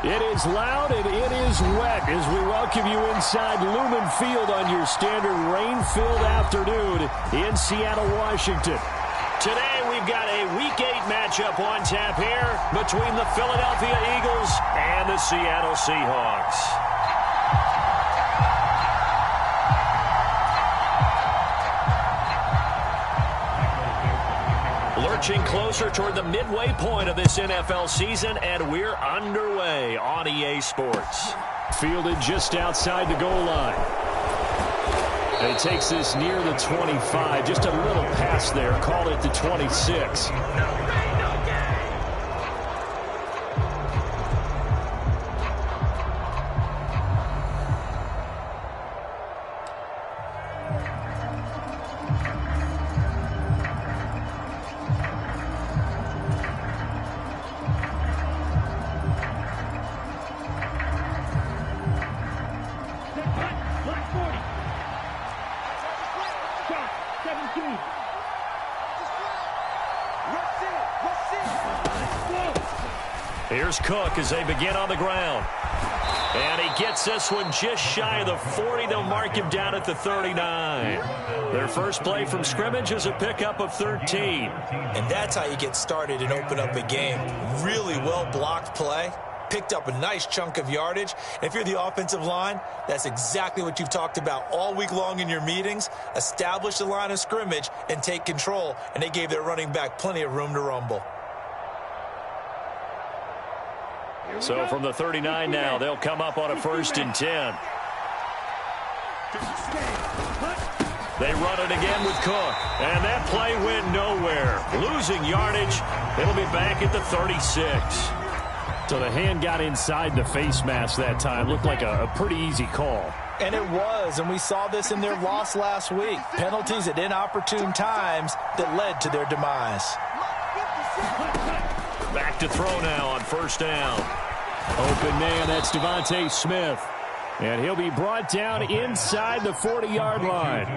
It is loud and it is wet as we welcome you inside Lumen Field on your standard rain-filled afternoon in Seattle, Washington. Today we've got a Week 8 matchup on tap here between the Philadelphia Eagles and the Seattle Seahawks. Lurching closer toward the midway point of this NFL season, and we're underway on EA Sports. Fielded just outside the goal line. And it takes this near the 25, just a little pass there, called it the 26. Here's Cook as they begin on the ground. And he gets this one just shy of the 40. They'll mark him down at the 39. Their first play from scrimmage is a pickup of 13. And that's how you get started and open up a game. Really well-blocked play. Picked up a nice chunk of yardage. And if you're the offensive line, that's exactly what you've talked about all week long in your meetings. Establish the line of scrimmage and take control. And they gave their running back plenty of room to rumble. So from the 39 now, they'll come up on a 1st and 10. They run it again with Cook. And that play went nowhere. Losing yardage. It'll be back at the 36. So the hand got inside the face mask that time. Looked like a pretty easy call. And it was, and we saw this in their loss last week. Penalties at inopportune times that led to their demise. Back to throw now on 1st down. Open man, that's Devontae Smith. And he'll be brought down inside the 40-yard line.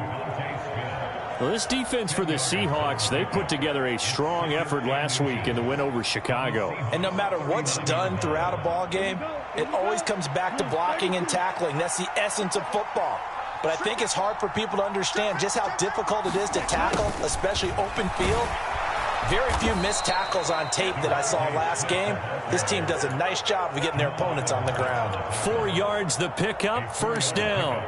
Well, this defense for the Seahawks, they put together a strong effort last week in the win over Chicago. And no matter what's done throughout a ball game, it always comes back to blocking and tackling. That's the essence of football. But I think it's hard for people to understand just how difficult it is to tackle, especially open field. Very few missed tackles on tape that I saw last game. This team does a nice job of getting their opponents on the ground. 4 yards the pickup, 1st down.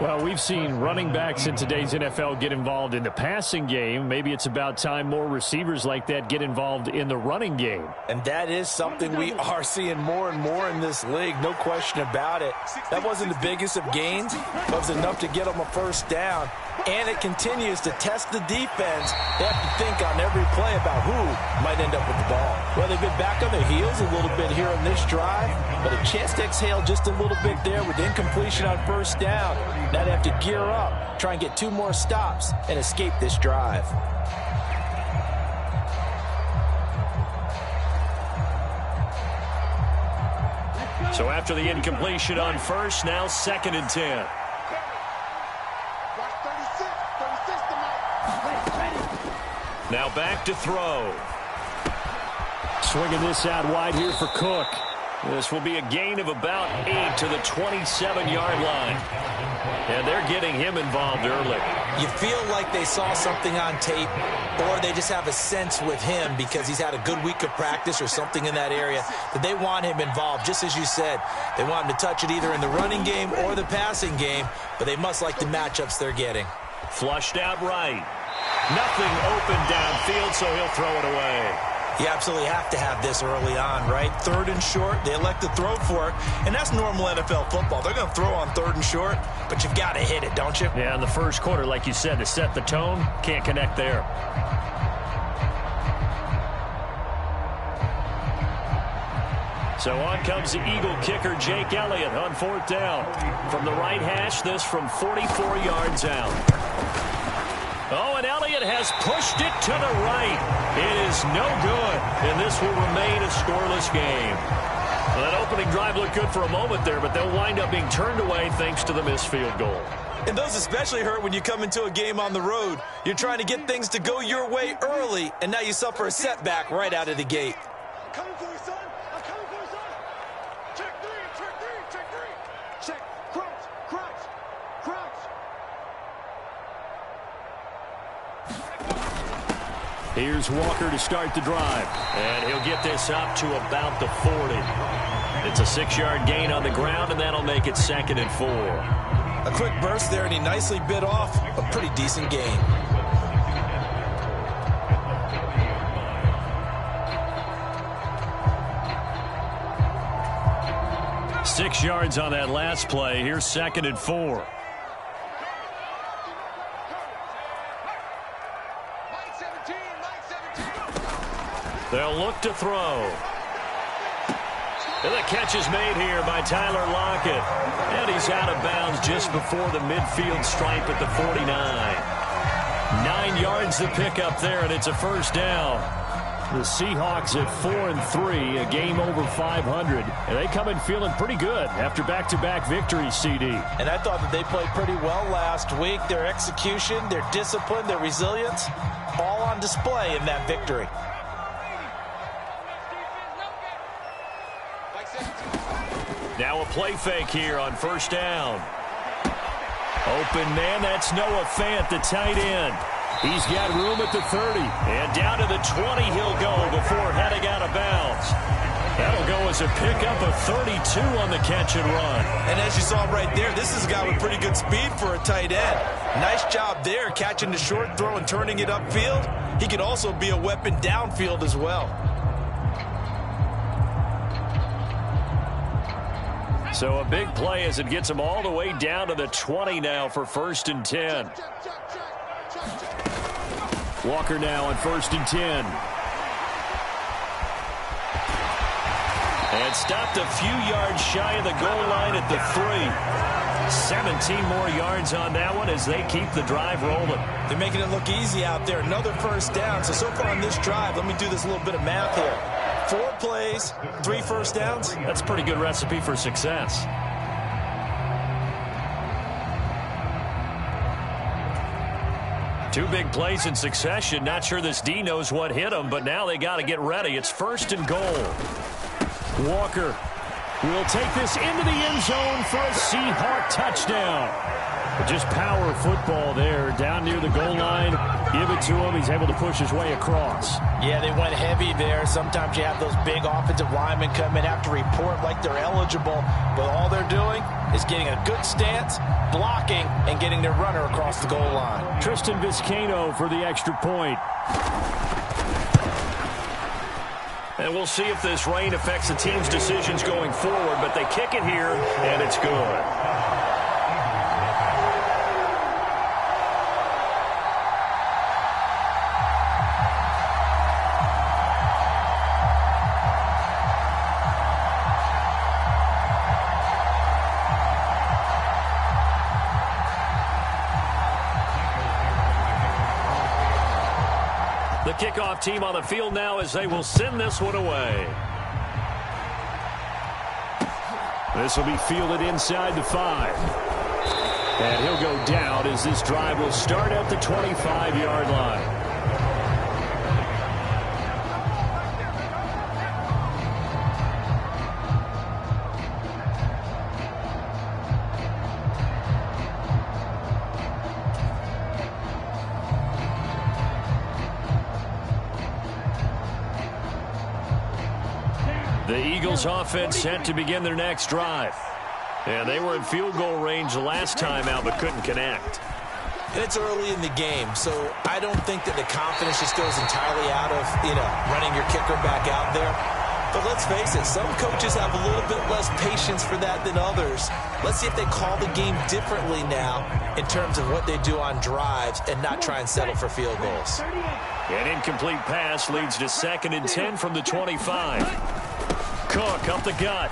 Well, we've seen running backs in today's NFL get involved in the passing game. Maybe it's about time more receivers like that get involved in the running game. And that is something we are seeing more and more in this league, no question about it. That wasn't the biggest of gains, but it was enough to get them a 1st down. And it continues to test the defense. They have to think on every play about who might end up with the ball. Well, they've been back on their heels a little bit here on this drive, but a chance to exhale just a little bit there with incompletion on 1st down. Now they have to gear up, try and get 2 more stops, and escape this drive. So after the incompletion on 1st, now 2nd and 10. Now back to throw. Swinging this out wide here for Cook. This will be a gain of about 8 to the 27-yard line. And they're getting him involved early. You feel like they saw something on tape, or they just have a sense with him because he's had a good week of practice or something in that area that they want him involved. Just as you said, they want him to touch it either in the running game or the passing game, but they must like the matchups they're getting. Flushed out right. Nothing open downfield, so he'll throw it away. You absolutely have to have this early on, right? 3rd and short, they elect to throw for it, and that's normal NFL football. They're going to throw on 3rd and short, but you've got to hit it, don't you? Yeah, in the 1st quarter, like you said, to set the tone, can't connect there. So on comes the Eagle kicker, Jake Elliott, on 4th down. From the right hash, this from 44 yards out. Oh, and Elliott has pushed it to the right. It is no good, and this will remain a scoreless game. Well, that opening drive looked good for a moment there, but they'll wind up being turned away thanks to the missed field goal. And those especially hurt when you come into a game on the road. You're trying to get things to go your way early, and now you suffer a setback right out of the gate. Here's Walker to start the drive. And he'll get this up to about the 40. It's a 6-yard gain on the ground, and that'll make it 2nd and 4. A quick burst there, and he nicely bit off a pretty decent gain. Six yards on that last play. Here's 2nd and 4. They'll look to throw. And the catch is made here by Tyler Lockett. And he's out of bounds just before the midfield stripe at the 49. 9 yards to pick up there, and it's a first down. The Seahawks at 4-3, a game over 500. And they come in feeling pretty good after back-to-back victories, CD. And I thought that they played pretty well last week. Their execution, their discipline, their resilience, all on display in that victory. Now a play fake here on first down. Open man, that's Noah Fant, the tight end. He's got room at the 30. And down to the 20 he'll go before heading out of bounds. That'll go as a pickup of 32 on the catch and run. And as you saw right there, this is a guy with pretty good speed for a tight end. Nice job there, catching the short throw and turning it upfield. He could also be a weapon downfield as well. So a big play as it gets him all the way down to the 20 now for 1st and 10. Walker now on 1st and 10. And stopped a few yards shy of the goal line at the 3. 17 more yards on that one as they keep the drive rolling. They're making it look easy out there. Another first down. So far on this drive, let me do this little bit of math here. 4 plays, 3 first downs. That's a pretty good recipe for success. Two big plays in succession. Not sure this D knows what hit him, but now they got to get ready. It's 1st and goal. Walker will take this into the end zone for a Seahawk touchdown. But just power football there down near the goal line. Give it to him. He's able to push his way across. Yeah, they went heavy there. Sometimes you have those big offensive linemen come in, have to report like they're eligible. But all they're doing is getting a good stance, blocking, and getting their runner across the goal line. Tristan Vizcaino for the extra point. And we'll see if this rain affects the team's decisions going forward. But they kick it here, and it's good. The kickoff team on the field now as they will send this one away. This will be fielded inside the 5. And he'll go down as this drive will start at the 25-yard line. The Eagles offense set to begin their next drive. And they were in field goal range the last time out but couldn't connect. And it's early in the game, so I don't think that the confidence just goes entirely out of, running your kicker back out there. But let's face it, some coaches have a little bit less patience for that than others. Let's see if they call the game differently now in terms of what they do on drives and not try and settle for field goals. An incomplete pass leads to 2nd and 10 from the 25. Cook up the gut.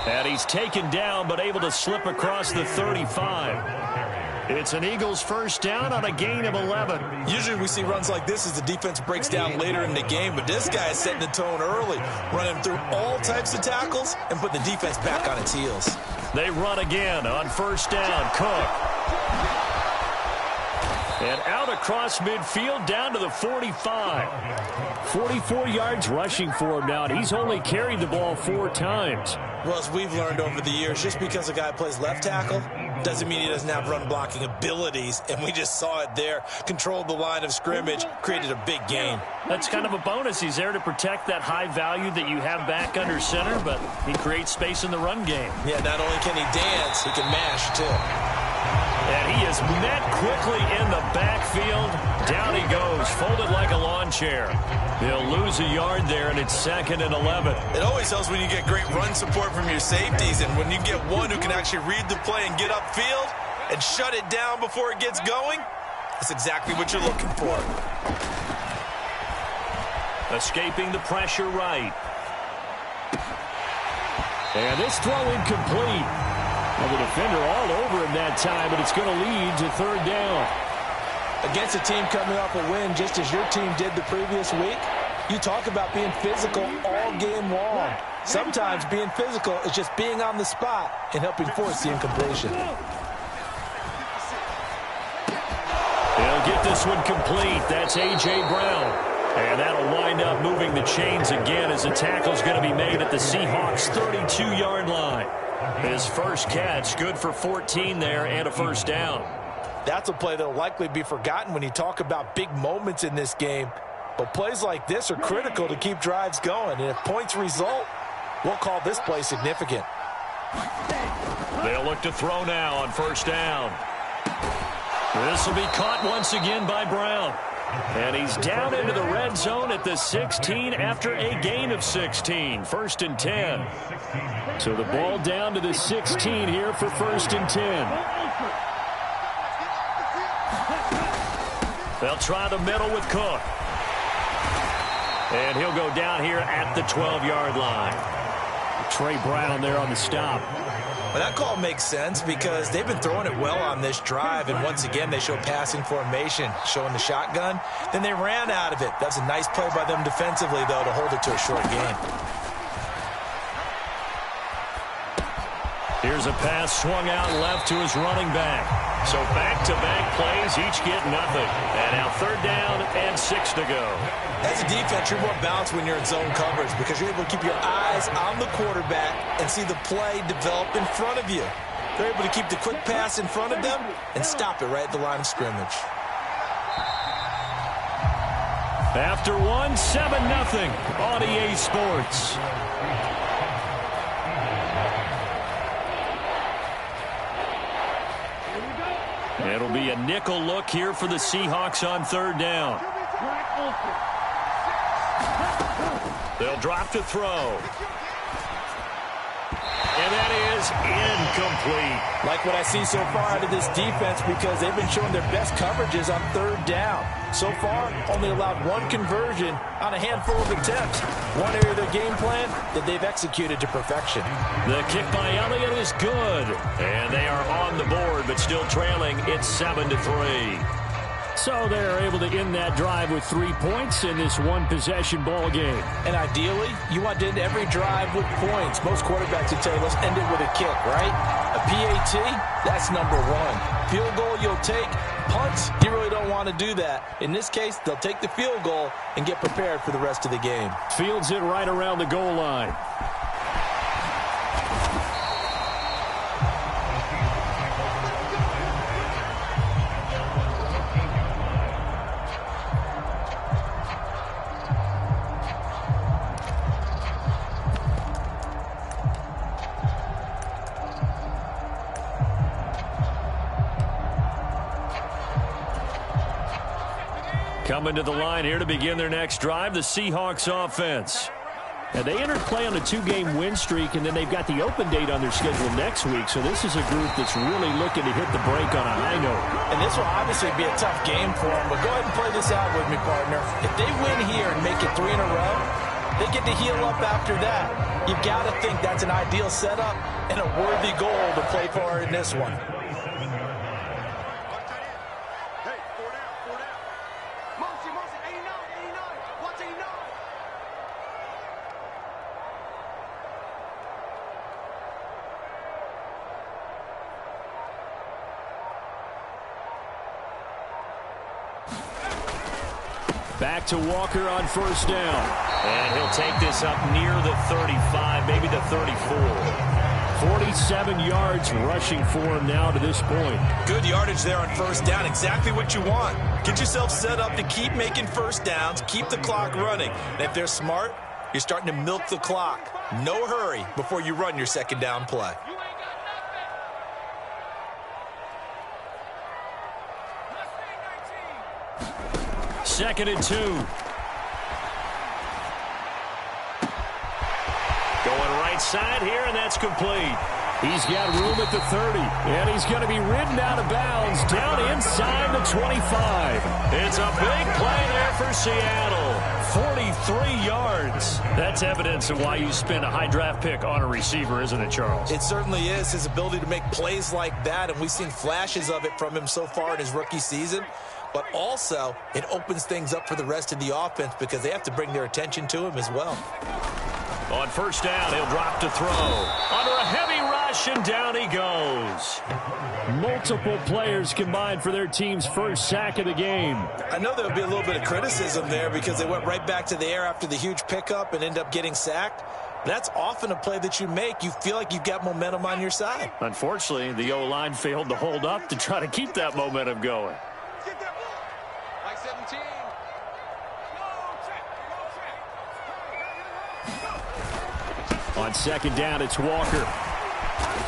And he's taken down but able to slip across the 35. It's an Eagles first down on a gain of 11. Usually we see runs like this as the defense breaks down later in the game, but this guy is setting the tone early, running through all types of tackles and putting the defense back on its heels. They run again on first down. Cook. And out across midfield down to the 45. 44 yards rushing for him now, and he's only carried the ball 4 times. Well, as we've learned over the years, just because a guy plays left tackle doesn't mean he doesn't have run blocking abilities, and we just saw it there. Controlled the line of scrimmage, created a big gain. That's kind of a bonus. He's there to protect that high value that you have back under center, but he creates space in the run game. Yeah, not only can he dance, he can mash, too. And he is met quickly in the backfield. Down he goes, folded like a lawn chair. He'll lose a yard there, and it's 2nd and 11. It always helps when you get great run support from your safeties, and when you get one who can actually read the play and get upfield and shut it down before it gets going, that's exactly what you're looking for. Escaping the pressure right. And this throw incomplete. Well, the defender all over him that time, but it's going to lead to 3rd down. Against a team coming off a win just as your team did the previous week, you talk about being physical all game long. Sometimes being physical is just being on the spot and helping force the incompletion. He'll get this one complete. That's A.J. Brown. And that'll wind up moving the chains again as the tackle's going to be made at the Seahawks' 32-yard line. His first catch, good for 14 there and a 1st down. That's a play that will likely be forgotten when you talk about big moments in this game. But plays like this are critical to keep drives going. And if points result, we'll call this play significant. They'll look to throw now on 1st down. This will be caught once again by Brown. And he's down into the red zone at the 16 after a gain of 16. 1st and 10. So the ball down to the 16 here for 1st and 10. They'll try the middle with Cook. And he'll go down here at the 12-yard line. Trey Brown there on the stop. Well, that call makes sense because they've been throwing it well on this drive, and once again they show passing formation, showing the shotgun. Then they ran out of it. That's a nice play by them defensively, though, to hold it to a short gain. Here's a pass swung out left to his running back. So back-to-back plays, each get nothing. And now 3rd down and 6 to go. As a defense, you're more balanced when you're in zone coverage because you're able to keep your eyes on the quarterback and see the play develop in front of you. They're able to keep the quick pass in front of them and stop it right at the line of scrimmage. After one, 7-0 on EA Sports. It'll be a nickel look here for the Seahawks on 3rd down. They'll drop to throw. And that is incomplete. Like what I see so far out of this defense because they've been showing their best coverages on 3rd down. So far, only allowed 1 conversion on a handful of attempts. One area of their game plan that they've executed to perfection. The kick by Elliott is good. And they are on the board, but still trailing. It's 7-3. So they're able to end that drive with 3 points in this one-possession ball game. And ideally, you want to end every drive with points. Most quarterbacks would tell you, let's end it with a kick, right? A PAT, that's number 1. Field goal you'll take. Punts, you really don't want to do that. In this case, they'll take the field goal and get prepared for the rest of the game. Fields it right around the goal line. Coming to the line here to begin their next drive, the Seahawks offense. And they entered play on a 2-game win streak, and then they've got the open date on their schedule next week. So this is a group that's really looking to hit the break on a high note. And this will obviously be a tough game for them, but go ahead and play this out with me, partner. If they win here and make it 3 in a row, they get to heal up after that. You've got to think that's an ideal setup and a worthy goal to play for in this one. Back to Walker on first down. And he'll take this up near the 35, maybe the 34. 47 yards rushing for him now to this point. Good yardage there on first down. Exactly what you want. Get yourself set up to keep making first downs, keep the clock running. And if they're smart, you're starting to milk the clock. No hurry before you run your second down play. Second and 2. Going right side here, and that's complete. He's got room at the 30, and he's going to be ridden out of bounds down inside the 25. It's a big play there for Seattle. 43 yards. That's evidence of why you spend a high draft pick on a receiver, isn't it, Charles? It certainly is. His ability to make plays like that, and we've seen flashes of it from him so far in his rookie season. But also, it opens things up for the rest of the offense because they have to bring their attention to him as well. On first down, he'll drop to throw. Under a heavy rush, and down he goes. Multiple players combined for their team's first sack of the game. I know there'll be a little bit of criticism there because they went right back to the air after the huge pickup and end up getting sacked. That's often a play that you make. You feel like you've got momentum on your side. Unfortunately, the O-line failed to hold up to try to keep that momentum going. Like 17. On second down, it's Walker.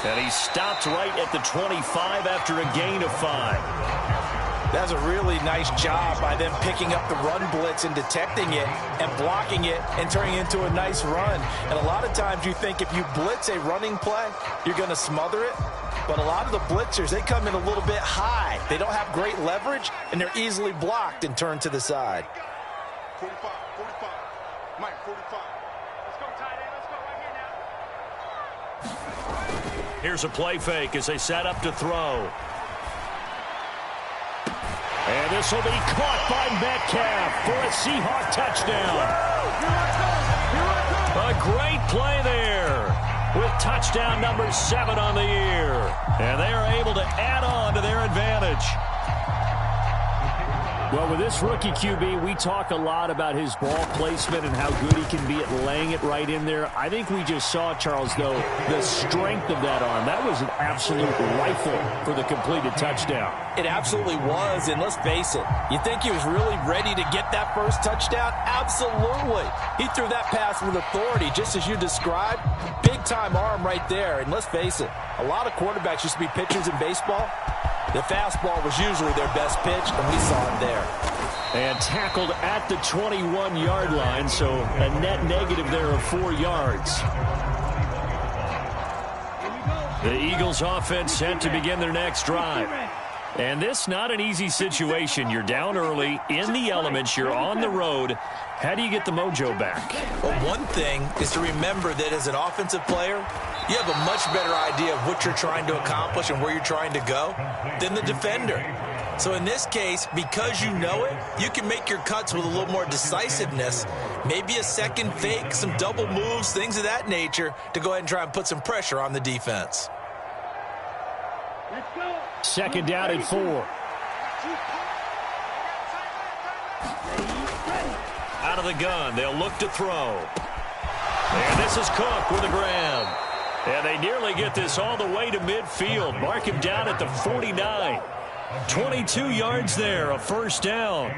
And he stopped right at the 25 after a gain of 5. That's a really nice job by them picking up the run blitz and detecting it and blocking it and turning it into a nice run. And a lot of times you think if you blitz a running play, you're going to smother it. But a lot of the blitzers, they come in a little bit high. They don't have great leverage, and they're easily blocked and turned to the side. 45, 45. Mike, 45. Let's go, tight end. Let's go right here now. Here's a play fake as they set up to throw. And this will be caught by Metcalf for a Seahawks touchdown. A great play there with touchdown number 7 on the year. And they are able to add on to their advantage. Well, with this rookie QB, we talk a lot about his ball placement and how good he can be at laying it right in there. I think we just saw, Charles, though, the strength of that arm. That was an absolute rifle for the completed touchdown. It absolutely was, and let's face it, you think he was really ready to get that first touchdown? Absolutely. He threw that pass with authority, just as you described. Big-time arm right there, and let's face it, a lot of quarterbacks used to be pitchers in baseball. The fastball was usually their best pitch, and we saw it there. And tackled at the 21-yard line, so a net negative there of 4 yards. The Eagles offense set to begin their next drive. And this not an easy situation. You're down early, in the elements, you're on the road. How do you get the mojo back? Well, one thing is to remember that as an offensive player, you have a much better idea of what you're trying to accomplish and where you're trying to go than the defender. So in this case, because you know it, you can make your cuts with a little more decisiveness, maybe a second fake, some double moves, things of that nature, to go ahead and try and put some pressure on the defense. Second down and 4. Out of the gun, they'll look to throw. And this is Cook with a grab. And they nearly get this all the way to midfield. Mark him down at the 49. 22 yards there, a first down.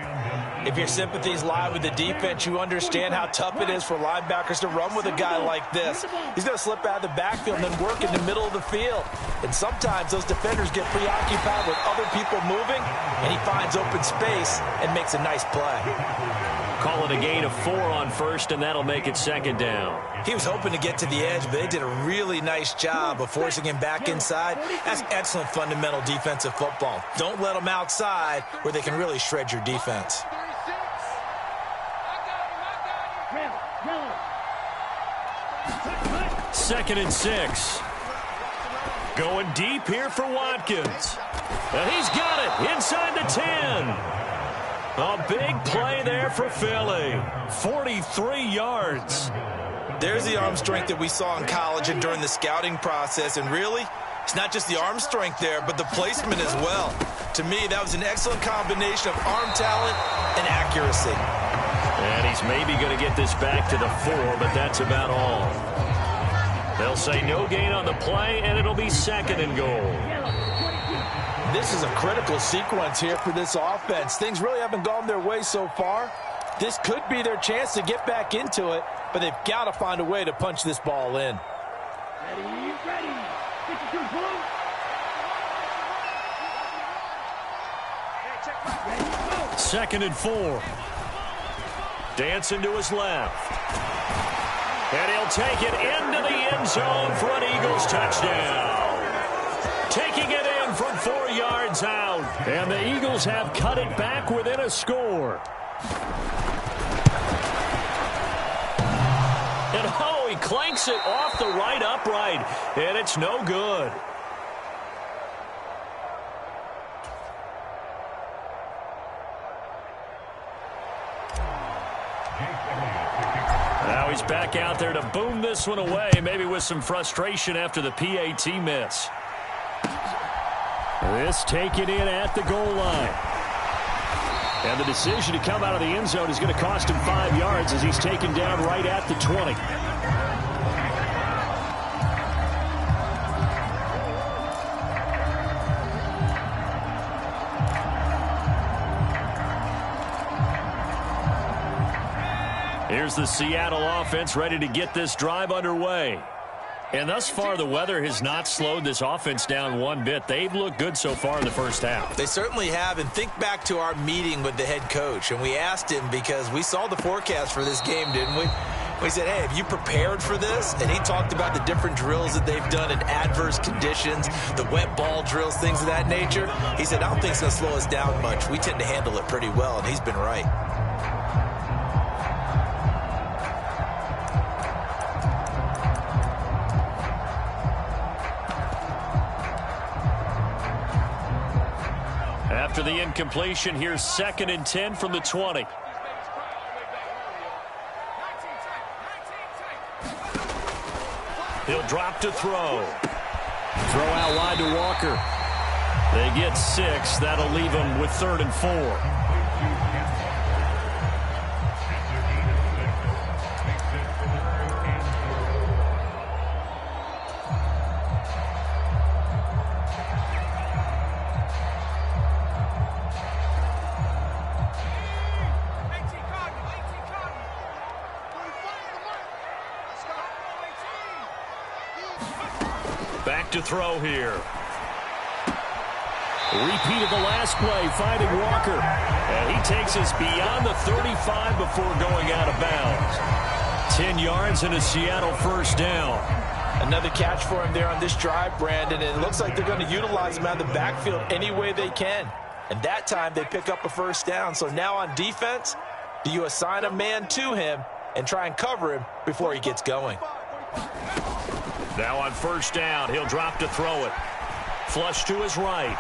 If your sympathies lie with the defense, you understand how tough it is for linebackers to run with a guy like this. He's going to slip out of the backfield and then work in the middle of the field. And sometimes those defenders get preoccupied with other people moving, and he finds open space and makes a nice play. Call it a gain of 4 on first, and that'll make it second down. He was hoping to get to the edge, but they did a really nice job of forcing him back inside. That's excellent fundamental defensive football. Don't let them outside where they can really shred your defense. Second and 6. Going deep here for Watkins. And he's got it inside the 10. A big play there for Philly. 43 yards. There's the arm strength that we saw in college and during the scouting process. And really, it's not just the arm strength there, but the placement as well. To me, that was an excellent combination of arm talent and accuracy. And he's maybe going to get this back to the 4, but that's about all. They'll say no gain on the play, and it'll be 2nd and goal. This is a critical sequence here for this offense. Things really haven't gone their way so far. This could be their chance to get back into it, but they've got to find a way to punch this ball in. Ready. 52 blue. 2nd and 4. Dancing to his left. And he'll take it into the end zone for an Eagles touchdown. Taking it in from 4 yards out. And the Eagles have cut it back within a score. And he clanks it off the right upright. And it's no good. Now he's back out there to boom this one away, maybe with some frustration after the PAT miss. This taken in at the goal line. And the decision to come out of the end zone is going to cost him 5 yards as he's taken down right at the 20. Here's the Seattle offense ready to get this drive underway. And thus far, the weather has not slowed this offense down one bit. They've looked good so far in the first half. They certainly have. And think back to our meeting with the head coach. And we asked him because we saw the forecast for this game, didn't we? We said, hey, have you prepared for this? And he talked about the different drills that they've done in adverse conditions, the wet ball drills, things of that nature. He said, I don't think it's going to slow us down much. We tend to handle it pretty well, and he's been right. After the incompletion, here's 2nd and 10 from the 20. He'll drop to throw. Throw out wide to Walker. They get 6. That'll leave them with 3rd and 4. Back to throw here. Repeat of the last play, finding Walker. And he takes us beyond the 35 before going out of bounds. 10 yards and a Seattle first down. Another catch for him there on this drive, Brandon. And it looks like they're going to utilize him out of the backfield any way they can. And that time they pick up a first down. So now on defense, do you assign a man to him and try and cover him before he gets going? Now on first down, he'll drop to throw it. Flush to his right.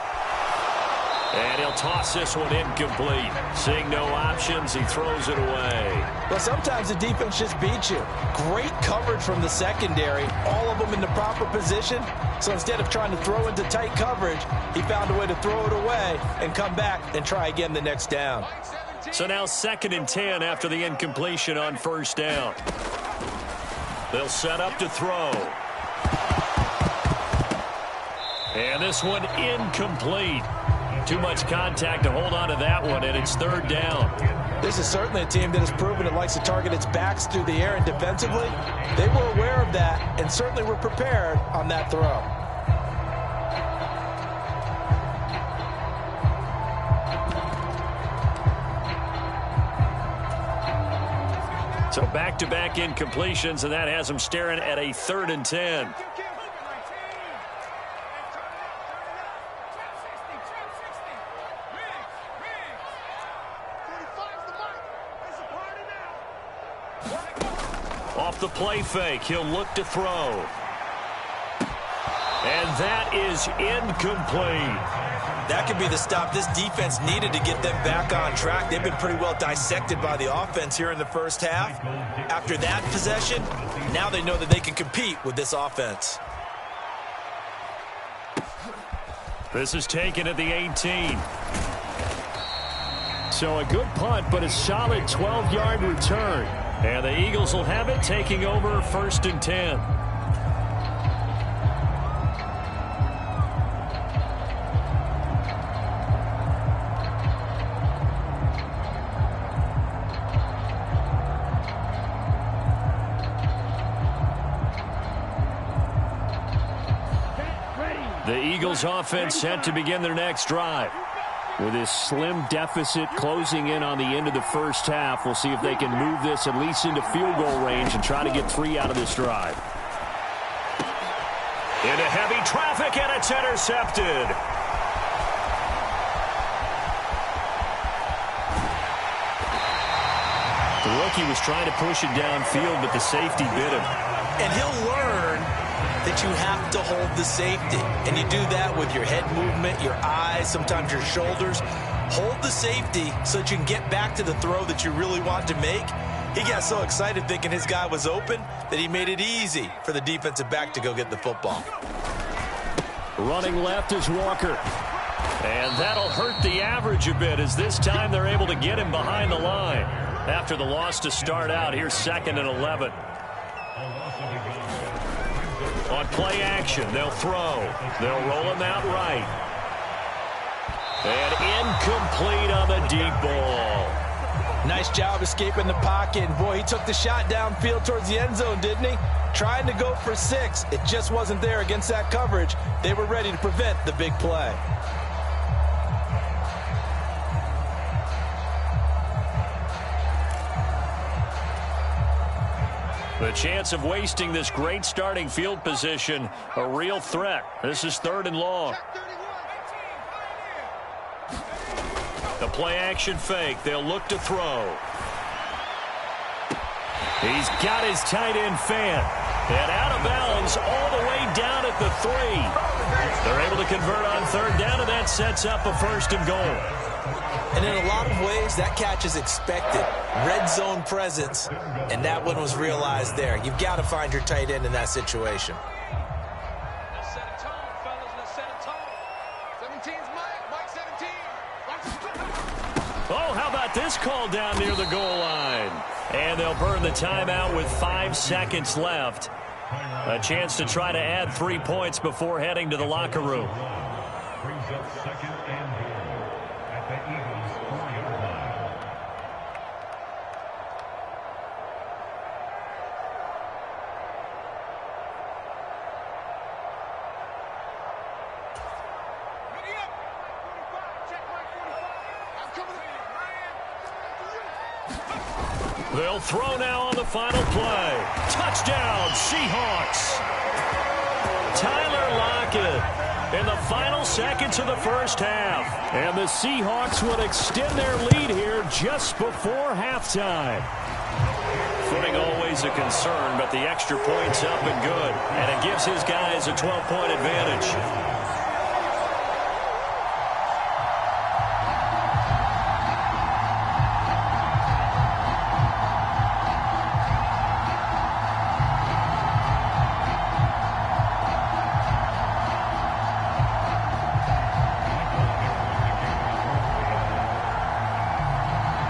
And he'll toss this one incomplete. Seeing no options, he throws it away. Well, sometimes the defense just beats you. Great coverage from the secondary. All of them in the proper position. So instead of trying to throw into tight coverage, he found a way to throw it away and come back and try again the next down. So now 2nd and 10 after the incompletion on first down. They'll set up to throw. And this one incomplete. Too much contact to hold on to that one, and it's 3rd down. This is certainly a team that has proven it likes to target its backs through the air, and defensively, they were aware of that and certainly were prepared on that throw. So back-to-back incompletions, and that has them staring at a 3rd and 10. Off the play fake, he'll look to throw. And that is incomplete. That could be the stop this defense needed to get them back on track. They've been pretty well dissected by the offense here in the first half. After that possession, now they know that they can compete with this offense. This is taken at the 18. So a good punt, but a solid 12-yard return. And the Eagles will have it, taking over 1st and 10. The Eagles offense set to begin their next drive. With this slim deficit closing in on the end of the first half, we'll see if they can move this at least into field goal range and try to get 3 out of this drive. Into heavy traffic, and it's intercepted. The rookie was trying to push it downfield, but the safety bit him. And he'll learn that you have to hold the safety. And you do that with your head movement, your eyes, sometimes your shoulders. Hold the safety so that you can get back to the throw that you really want to make. He got so excited thinking his guy was open that he made it easy for the defensive back to go get the football. Running left is Walker. And that'll hurt the average a bit, as this time they're able to get him behind the line. After the loss to start out, here's 2nd and 11. On play action, they'll throw. They'll roll him out right. And incomplete on the deep ball. Nice job escaping the pocket. And boy, he took the shot downfield towards the end zone, didn't he? Trying to go for 6. It just wasn't there against that coverage. They were ready to prevent the big play. The chance of wasting this great starting field position, a real threat. This is 3rd and long. The play action fake. They'll look to throw. He's got his tight end fan. And out of bounds all the way down at the 3. They're able to convert on 3rd down, and that sets up a 1st and goal. And in a lot of ways, that catch is expected. Red zone presence, and that one was realized there. You've got to find your tight end in that situation. Let's set a tone, fellas. Let's set a tone. 17's Mike 17. Oh, how about this call down near the goal line? And they'll burn the timeout with 5 seconds left. A chance to try to add 3 points before heading to the locker room. Brings up 2nd and goal at the Eagles 4-yard line. Ready up. 45. Check Mike 45. I'm coming in. They'll throw now on the final play. Touchdown, Seahawks. Tyler Lockett in the final seconds of the first half. And the Seahawks would extend their lead here just before halftime. Footing always a concern, but the extra point's up and good. And it gives his guys a 12-point advantage.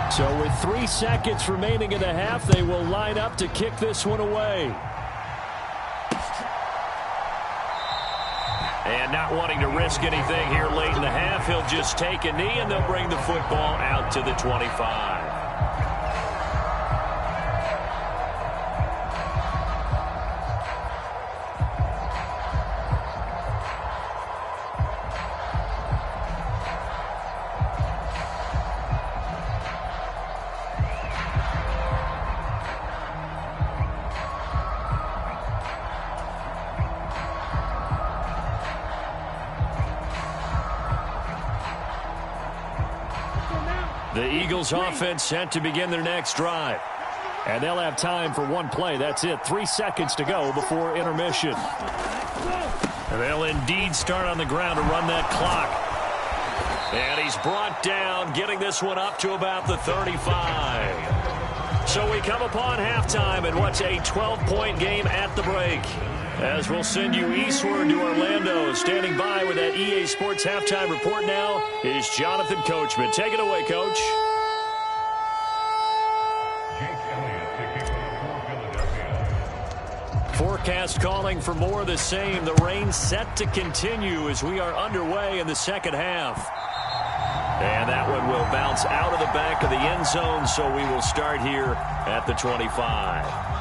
So with 3 seconds remaining in the half, they will line up to kick this one away. And not wanting to risk anything here late in the half, he'll just take a knee, and they'll bring the football out to the 25. The Eagles offense set to begin their next drive. And they'll have time for one play. That's it. 3 seconds to go before intermission. And they'll indeed start on the ground to run that clock. And he's brought down, getting this one up to about the 35. So we come upon halftime in what's a 12-point game at the break. As we'll send you eastward to Orlando. Standing by with that EA Sports halftime report now is Jonathan Coachman. Take it away, Coach. Forecast calling for more of the same. The rain set to continue as we are underway in the second half. And that one will bounce out of the back of the end zone, so we will start here at the 25.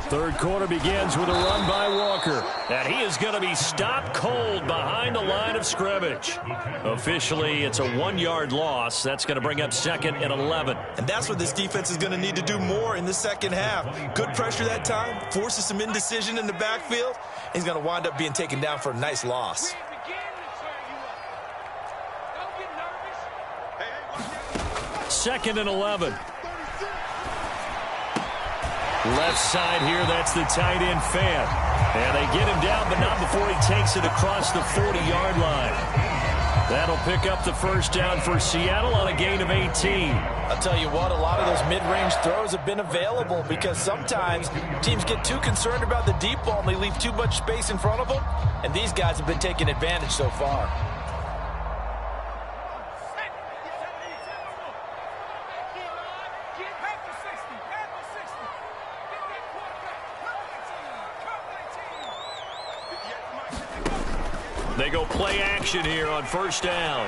Third quarter begins with a run by Walker. And he is going to be stopped cold behind the line of scrimmage. Officially, it's a 1-yard loss. That's going to bring up 2nd and 11. And that's what this defense is going to need to do more in the second half. Good pressure that time, forces some indecision in the backfield. He's going to wind up being taken down for a nice loss. 2nd and 11. Left side here, that's the tight end Fan. And they get him down, but not before he takes it across the 40-yard line. That'll pick up the first down for Seattle on a gain of 18. I'll tell you what, a lot of those mid-range throws have been available because sometimes teams get too concerned about the deep ball and they leave too much space in front of them. And these guys have been taking advantage so far. They go play action here on first down.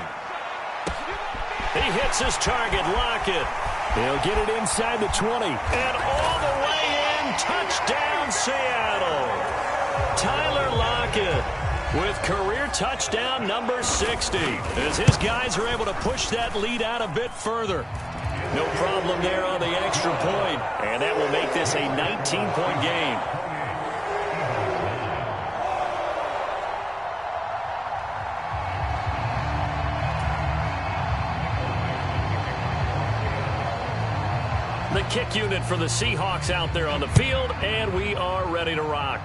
He hits his target, Lockett. He'll get it inside the 20. And all the way in, touchdown Seattle. Tyler Lockett with career touchdown number 60. As his guys are able to push that lead out a bit further. No problem there on the extra point. And that will make this a 19-point game. The kick unit for the Seahawks out there on the field, and we are ready to rock.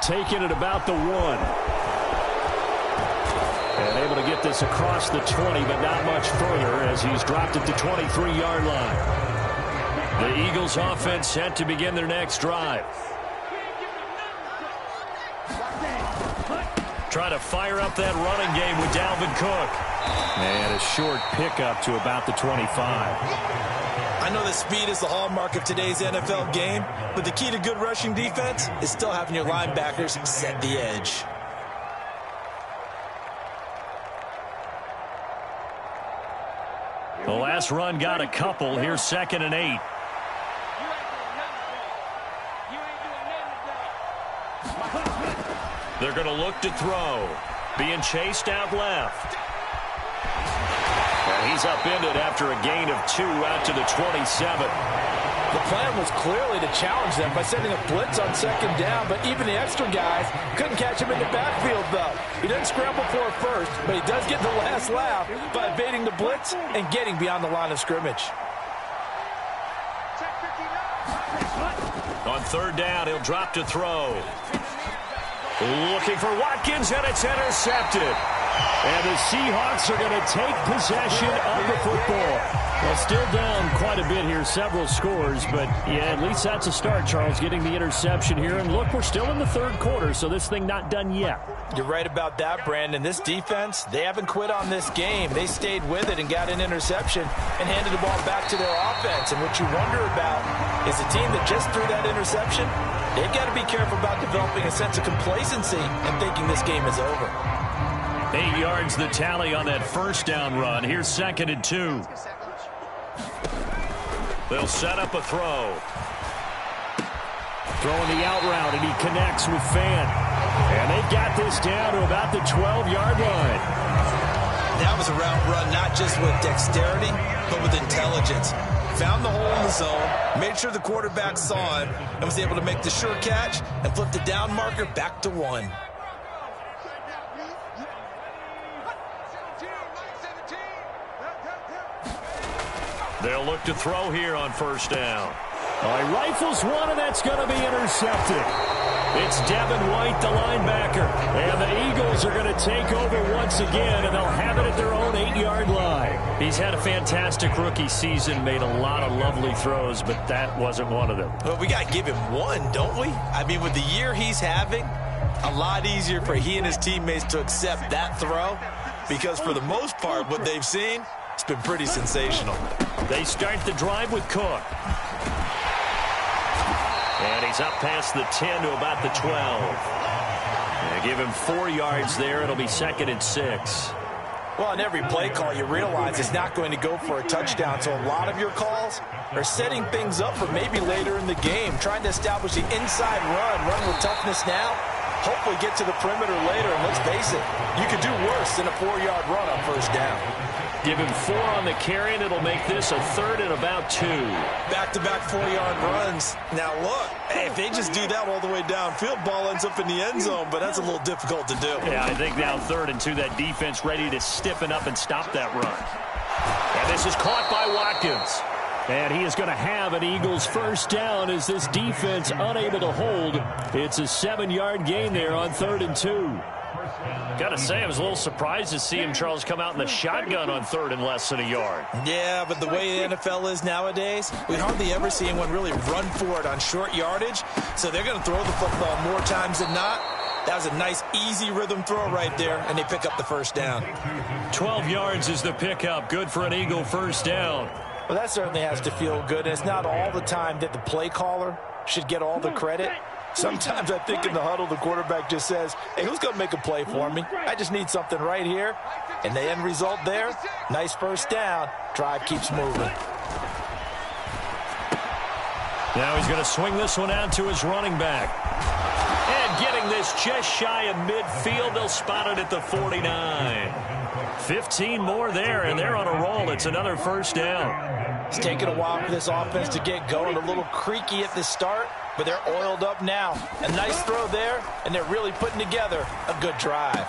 Taking it about the 1. And able to get this across the 20, but not much further as he's dropped at the 23-yard line. The Eagles offense set to begin their next drive. Try to fire up that running game with Dalvin Cook. And a short pickup to about the 25. I know that speed is the hallmark of today's NFL game, but the key to good rushing defense is still having your linebackers set the edge. The last run got a couple. Here's 2nd and 8. They're going to look to throw. Being chased out left. And he's upended after a gain of 2 out to the 27. The plan was clearly to challenge them by sending a blitz on 2nd down, but even the extra guys couldn't catch him in the backfield, though. He doesn't scramble for it first, but he does get the last laugh by evading the blitz and getting beyond the line of scrimmage. On 3rd down, he'll drop to throw. Looking for Watkins, and it's intercepted. And the Seahawks are going to take possession of the football. Well, still down quite a bit here, several scores, but yeah, at least that's a start, Charles, getting the interception here. And look, we're still in the 3rd quarter, so this thing not done yet. You're right about that, Brandon. This defense, they haven't quit on this game. They stayed with it and got an interception and handed the ball back to their offense. And what you wonder about is a team that just threw that interception, they've got to be careful about developing a sense of complacency and thinking this game is over. 8 yards the tally on that first down run. Here's 2nd and 2. They'll set up a throw. Throwing the out route, and he connects with Fan. And they've got this down to about the 12-yard line. That was a route run not just with dexterity, but with intelligence. Found the hole in the zone, made sure the quarterback saw him, and was able to make the sure catch and flip the down marker back to 1. They'll look to throw here on first down. Oh, he rifles one, and that's going to be intercepted. It's Devin White, the linebacker. And the Eagles are going to take over once again, and they'll have it at their own 8-yard line. He's had a fantastic rookie season, made a lot of lovely throws, but that wasn't one of them. Well, we got to give him one, don't we? I mean, with the year he's having, a lot easier for he and his teammates to accept that throw, because for the most part, what they've seen, it's been pretty sensational. They start the drive with Cook. And he's up past the 10 to about the 12. They give him 4 yards there. It'll be 2nd and 6. Well, on every play call, you realize it's not going to go for a touchdown. So a lot of your calls are setting things up for maybe later in the game, trying to establish the inside run with toughness now, hopefully get to the perimeter later. And let's face it, you could do worse than a 4-yard run on first down. Give him 4 on the carry, and it'll make this a 3rd and about 2. Back-to-back 4-yard runs. Now, look, if they just do that all the way downfield, ball ends up in the end zone, but that's a little difficult to do. Yeah, I think now 3rd and 2, that defense ready to stiffen up and stop that run. And this is caught by Watkins. And he is going to have an Eagles first down as this defense unable to hold. It's a 7-yard gain there on 3rd and 2. Got to say, I was a little surprised to see him, Charles, come out in the shotgun on 3rd and less than a yard. Yeah, but the way the NFL is nowadays, we hardly ever see anyone really run for it on short yardage. So they're going to throw the football more times than not. That was a nice, easy rhythm throw right there, and they pick up the first down. 12 yards is the pickup. Good for an Eagle first down. Well, that certainly has to feel good. It's not all the time that the play caller should get all the credit. Sometimes I think in the huddle, the quarterback just says, hey, who's going to make a play for me? I just need something right here. And the end result there, nice first down. Drive keeps moving. Now he's going to swing this one out to his running back. And getting this just shy of midfield, they'll spot it at the 49. 15 more there, and they're on a roll. It's another first down. It's taken a while for this offense to get going. A little creaky at the start, but they're oiled up now. A nice throw there, and they're really putting together a good drive.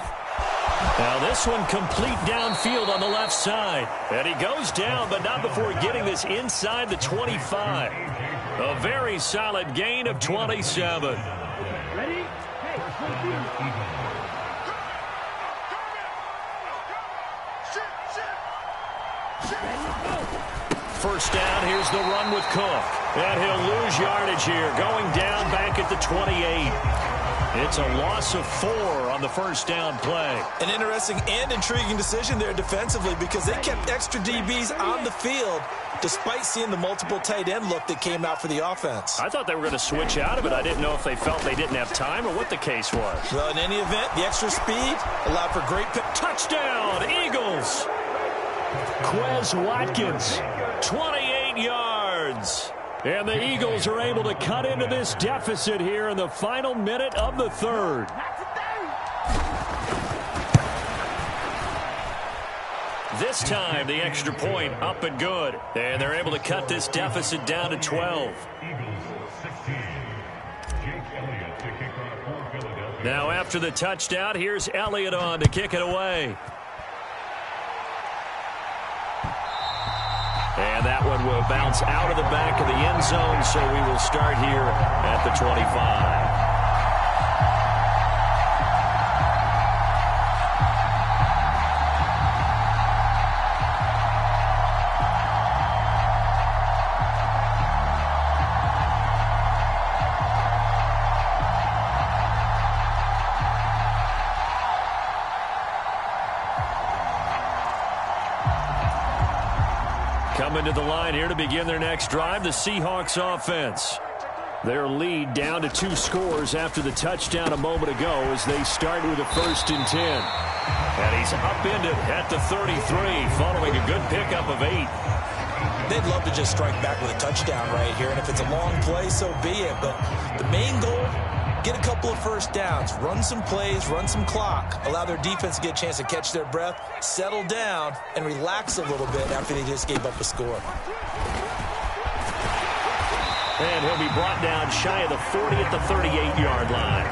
Now this one complete downfield on the left side. And he goes down, but not before getting this inside the 25. A very solid gain of 27. Ready? Hey, First down, here's the run with Cook. And he'll lose yardage here, going down back at the 28. It's a loss of 4 on the first down play. An interesting and intriguing decision there defensively, because they kept extra DBs on the field despite seeing the multiple tight end look that came out for the offense. I thought they were going to switch out of it. I didn't know if they felt they didn't have time or what the case was. Well, in any event, the extra speed allowed for great pick. Touchdown, Eagles! Quez Watkins, 28 yards. And the Eagles are able to cut into this deficit here in the final minute of the third. This time, the extra point up and good. And they're able to cut this deficit down to 12. Now, after the touchdown, here's Elliott on to kick it away. And that one will bounce out of the back of the end zone, so we will start here at the 25. Coming to the line here to begin their next drive, the Seahawks offense. Their lead down to 2 scores after the touchdown a moment ago as they start with a 1st and 10. And he's upended at the 33 following a good pickup of 8. They'd love to just strike back with a touchdown right here, and if it's a long play, so be it. But the main goal, get a couple of first downs, run some plays, run some clock, allow their defense to get a chance to catch their breath, settle down, and relax a little bit after they just gave up a score. And he'll be brought down shy of the 40 at the 38-yard line.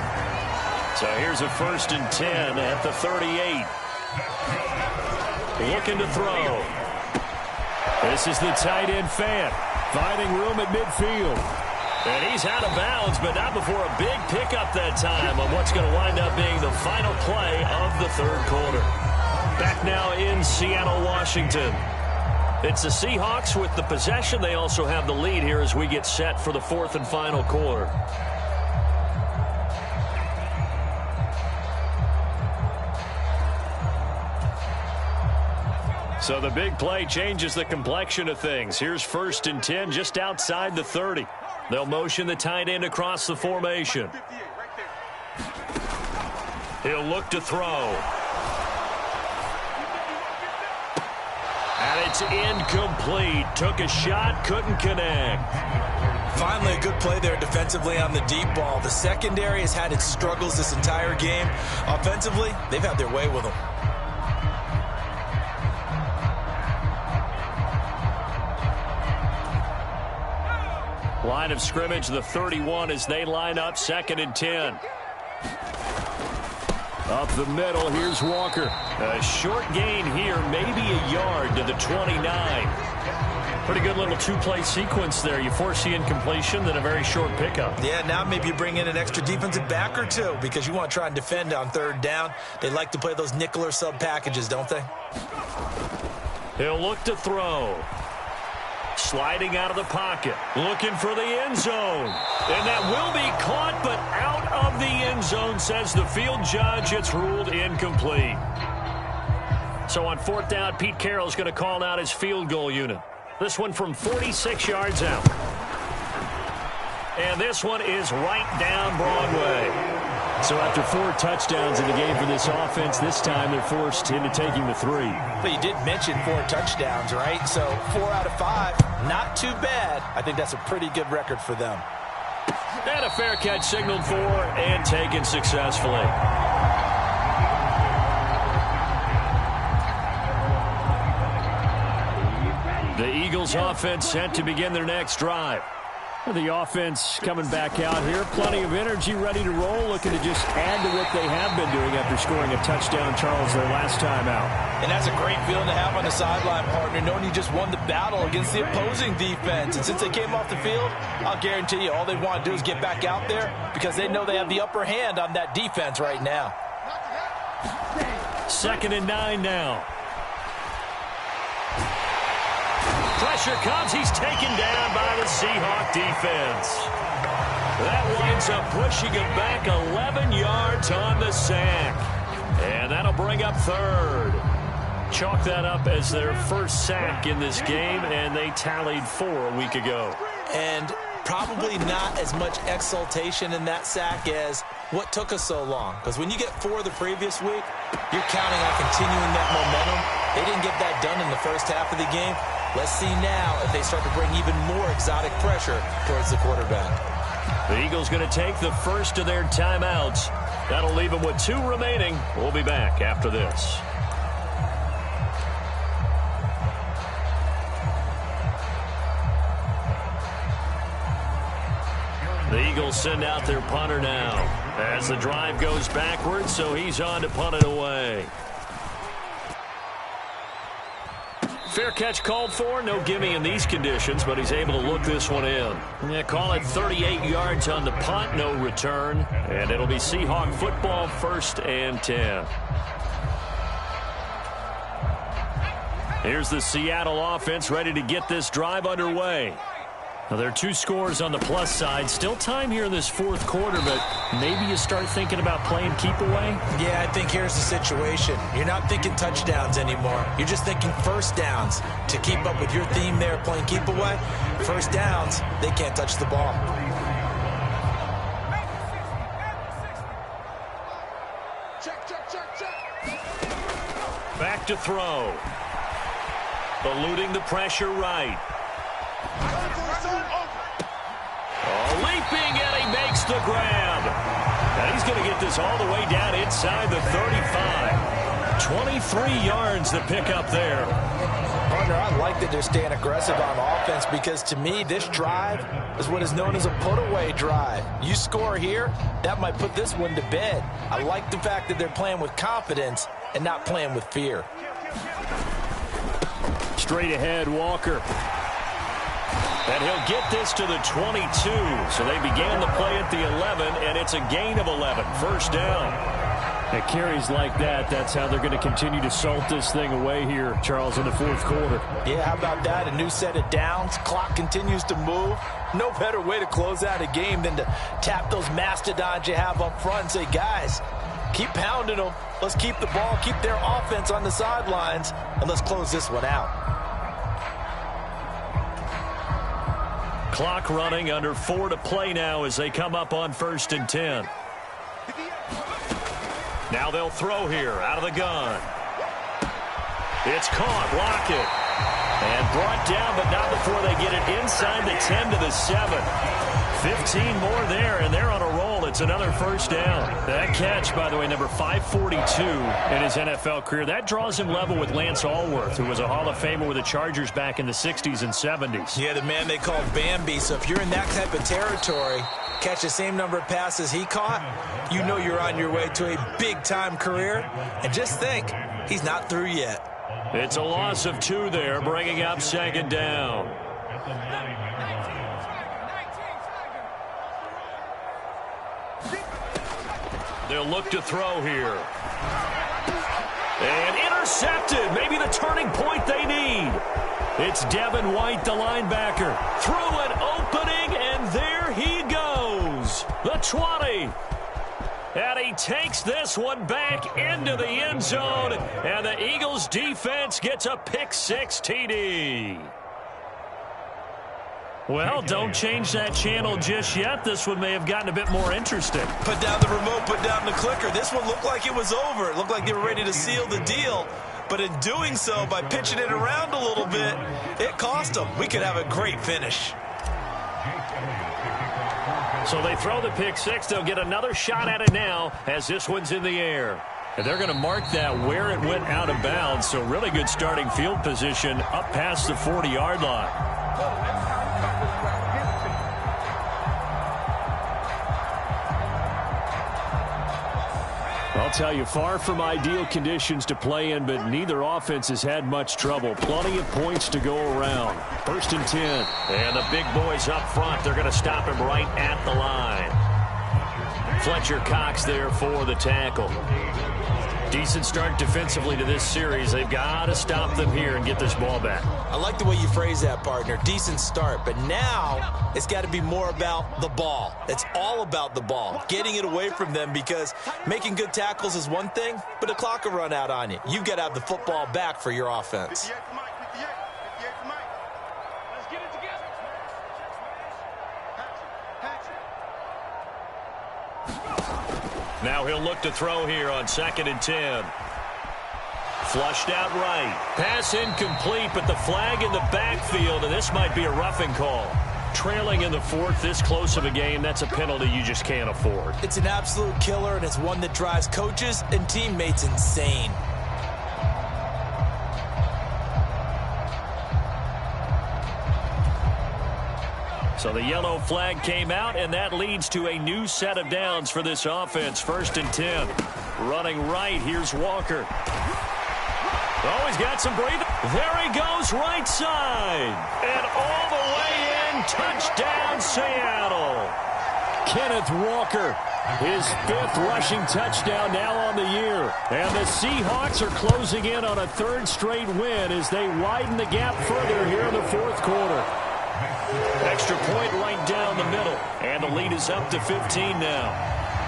So here's a 1st and 10 at the 38. Looking to throw. This is the tight end Fant, finding room at midfield. And he's out of bounds, but not before a big pickup that time on what's going to wind up being the final play of the third quarter. Back now in Seattle, Washington. It's the Seahawks with the possession. They also have the lead here as we get set for the fourth and final quarter. So the big play changes the complexion of things. Here's 1st and 10 just outside the 30. They'll motion the tight end across the formation. He'll look to throw. And it's incomplete. Took a shot, couldn't connect. Finally, a good play there defensively on the deep ball. The secondary has had its struggles this entire game. Offensively, they've had their way with them. Line of scrimmage, the 31 as they line up 2nd and 10. Up the middle, here's Walker. A short gain here, maybe a yard to the 29. Pretty good little two-play sequence there. You force the incompletion, then a very short pickup. Yeah, now maybe you bring in an extra defensive back or two because you want to try and defend on 3rd down. They like to play those nickel or sub packages, don't they? He'll look to throw. Sliding out of the pocket, looking for the end zone. And that will be caught, but out of the end zone, says the field judge. It's ruled incomplete. So on 4th down, Pete Carroll's going to call out his field goal unit. This one from 46 yards out. And this one is right down Broadway. So after 4 touchdowns in the game for this offense, this time they're forced into taking the 3. But you did mention 4 touchdowns, right? So 4 out of 5, not too bad. I think that's a pretty good record for them. And a fair catch signaled for and taken successfully. The Eagles offense set to begin their next drive. The offense coming back out here. Plenty of energy, ready to roll, looking to just add to what they have been doing after scoring a touchdown, Charles, their last time out. And that's a great feeling to have on the sideline, partner, knowing you just won the battle against the opposing defense. And since they came off the field, I'll guarantee you all they want to do is get back out there because they know they have the upper hand on that defense right now. 2nd and 9 now. Pressure comes. He's taken down by the Seahawk defense. That winds up pushing him back 11 yards on the sack. And that'll bring up 3rd. Chalk that up as their first sack in this game, and they tallied 4 a week ago. And probably not as much exultation in that sack as what took us so long. Because when you get 4 the previous week, you're counting on continuing that momentum. They didn't get that done in the first half of the game. Let's see now if they start to bring even more exotic pressure towards the quarterback. The Eagles going to take the first of their timeouts. That'll leave them with 2 remaining. We'll be back after this. The Eagles send out their punter now as the drive goes backwards, so he's on to punt it away. Fair catch called for. No gimme in these conditions, but he's able to look this one in. Yeah, call it 38 yards on the punt, no return. And it'll be Seahawk football, 1st and 10. Here's the Seattle offense ready to get this drive underway. Now, there are 2 scores on the plus side. Still time here in this 4th quarter, but maybe you start thinking about playing keep away? Yeah, I think here's the situation. You're not thinking touchdowns anymore. You're just thinking 1st downs. To keep up with your theme there, playing keep away, 1st downs, they can't touch the ball. Back to throw. Eluding the pressure right. Leaping, and he makes the grab. And he's going to get this all the way down inside the 35. 23 yards to pick up there. Partner, I like that they're staying aggressive on offense because to me, this drive is what is known as a put-away drive. You score here, that might put this one to bed. I like the fact that they're playing with confidence and not playing with fear. Straight ahead, Walker. And he'll get this to the 22. So they began the play at the 11, and it's a gain of 11. First down. At carries like that, that's how they're going to continue to salt this thing away here, Charles, in the fourth quarter. Yeah, how about that? A new set of downs. Clock continues to move. No better way to close out a game than to tap those mastodons you have up front and say, guys, keep pounding them. Let's keep the ball, keep their offense on the sidelines, and let's close this one out. Clock running, under 4 to play now as they come up on 1st and 10. Now they'll throw here out of the gun. It's caught. Lockett. And brought down, but not before they get it inside the 10 to the 7. 15 more there, and they're on a roll. It's another first down. That catch, by the way, number 542 in his NFL career. That draws him level with Lance Allworth, who was a Hall of Famer with the Chargers back in the 60s and 70s. Yeah, the man they call Bambi. So if you're in that type of territory, catch the same number of passes he caught, you know you're on your way to a big-time career. And just think, he's not through yet. It's a loss of 2 there, bringing up 2nd down. At the 9-yard line. They'll look to throw here. And intercepted. Maybe the turning point they need. It's Devin White, the linebacker. Through an opening, and there he goes. The 20. And he takes this one back into the end zone. And the Eagles defense gets a pick-6 TD. Well, don't change that channel just yet. This one may have gotten a bit more interesting. Put down the remote, put down the clicker. This one looked like it was over. It looked like they were ready to seal the deal. But in doing so, by pitching it around a little bit, it cost them. We could have a great finish. So they throw the pick-6. They'll get another shot at it now as this one's in the air. And they're going to mark that where it went out of bounds. So really good starting field position up past the 40-yard line. I'll tell you, far from ideal conditions to play in, but neither offense has had much trouble. Plenty of points to go around. 1st and 10. And the big boys up front, they're going to stop him right at the line. Fletcher Cox there for the tackle. Decent start defensively to this series. They've got to stop them here and get this ball back. I like the way you phrase that, partner. Decent start. But now it's got to be more about the ball. It's all about the ball. Getting it away from them, because making good tackles is one thing, but the clock will run out on you. You've got to have the football back for your offense. Let's get it together. Now he'll look to throw here on 2nd and 10. Flushed out right. Pass incomplete, but the flag in the backfield, and this might be a roughing call. Trailing in the 4th, this close of a game, that's a penalty you just can't afford. It's an absolute killer, and it's one that drives coaches and teammates insane. So the yellow flag came out, and that leads to a new set of downs for this offense. 1st and 10. Running right, here's Walker. Oh, he's got some breathing. There he goes, right side. And all the way in, touchdown, Seattle. Kenneth Walker, his 5th rushing touchdown now on the year. And the Seahawks are closing in on a 3rd straight win as they widen the gap further here in the 4th quarter. Extra point right down the middle. And the lead is up to 15 now.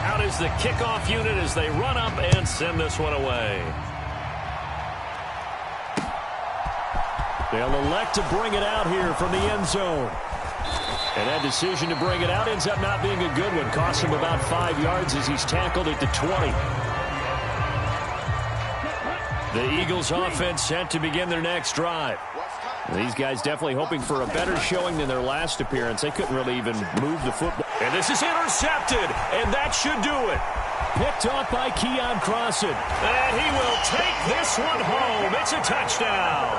Out is the kickoff unit as they run up and send this one away. They'll elect to bring it out here from the end zone. And that decision to bring it out ends up not being a good one. Costs him about 5 yards as he's tackled at the 20. The Eagles offense set to begin their next drive. These guys definitely hoping for a better showing than their last appearance. They couldn't really even move the football. And this is intercepted, and that should do it. Picked off by Keon Crossan. And he will take this one home. It's a touchdown.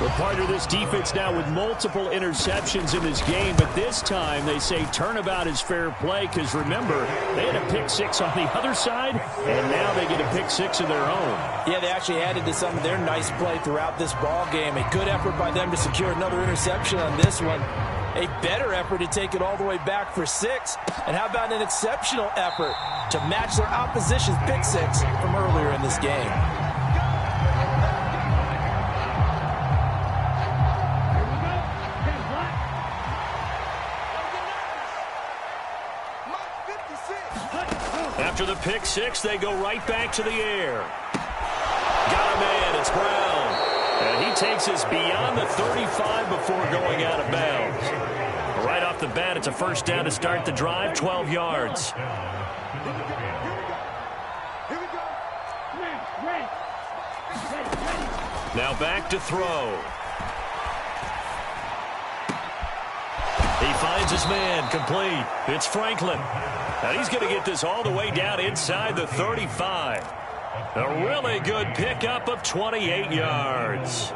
Well, partner, this defense now with multiple interceptions in this game, but this time they say turnabout is fair play because, remember, they had a pick six on the other side, and now they get a pick six of their own. Yeah, they actually added to some of their nice play throughout this ball game. A good effort by them to secure another interception on this one. A better effort to take it all the way back for 6. And how about an exceptional effort to match their opposition's pick six from earlier in this game? After the pick six, they go right back to the air. Got a man, it's Brown. And he takes us beyond the 35 before going out of bounds. Right off the bat, it's a first down to start the drive, 12 yards. Now back to throw. He finds his man, complete. It's Franklin. And he's going to get this all the way down inside the 35. A really good pickup of 28 yards.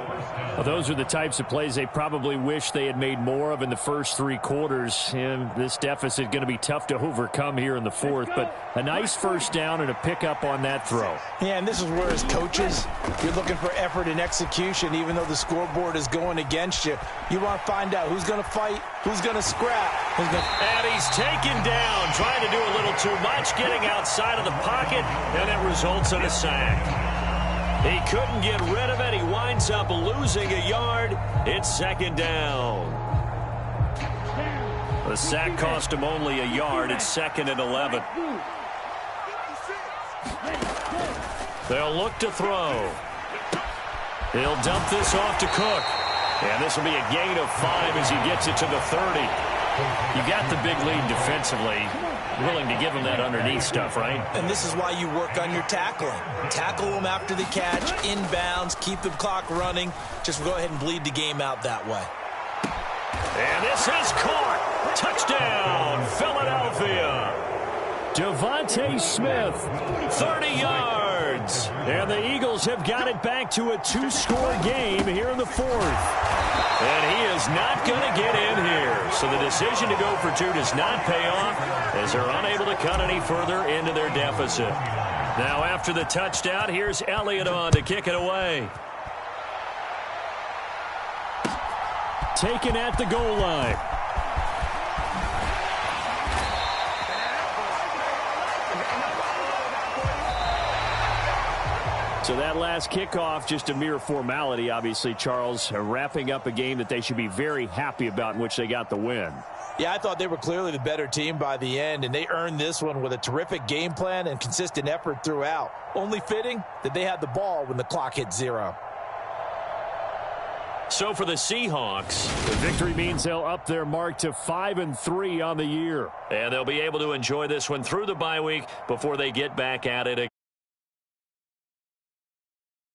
Well, those are the types of plays they probably wish they had made more of in the first 3 quarters. And this deficit going to be tough to overcome here in the 4th. But a nice first down and a pickup on that throw. Yeah, and this is where, as coaches, you're looking for effort and execution. Even though the scoreboard is going against you, you want to find out who's going to fight, who's going to scrap. And he's taken down, trying to do a little too much, getting outside of the pocket, and it results in a sack. He couldn't get rid of it. He winds up losing a yard. It's second down. The sack cost him only a yard. It's 2nd and 11. They'll look to throw. He'll dump this off to Cook. And this will be a gain of 5 as he gets it to the 30. You got the big lead defensively. Willing to give him that underneath stuff, right? And this is why you work on your tackling. Tackle them after the catch, inbounds, keep the clock running. Just go ahead and bleed the game out that way. And this is caught. Touchdown, Philadelphia. Devontae Smith, 30 yards. And the Eagles have got it back to a 2-score game here in the 4th. And he is not going to get in here. So the decision to go for 2 does not pay off as they're unable to cut any further into their deficit. Now after the touchdown, here's Elliott on to kick it away. Taken at the goal line. So that last kickoff, just a mere formality, obviously, Charles, wrapping up a game that they should be very happy about in which they got the win. Yeah, I thought they were clearly the better team by the end, and they earned this one with a terrific game plan and consistent effort throughout. Only fitting that they had the ball when the clock hit 0. So for the Seahawks, the victory means they'll up their mark to 5-3 on the year. And they'll be able to enjoy this one through the bye week before they get back at it again.